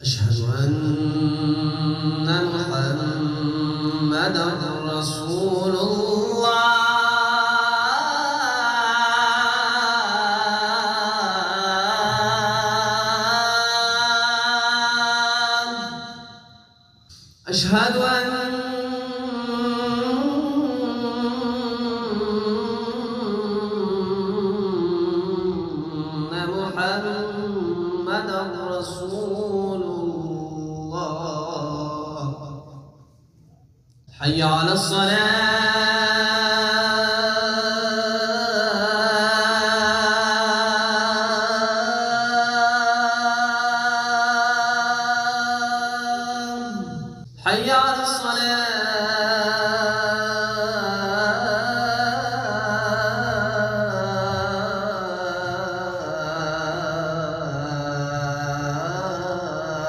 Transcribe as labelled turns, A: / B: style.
A: أشهد أن محمدًا رسول الله. أشهد أن محمدًا رسول الله. حي على الصلاة. حي على الصلاة.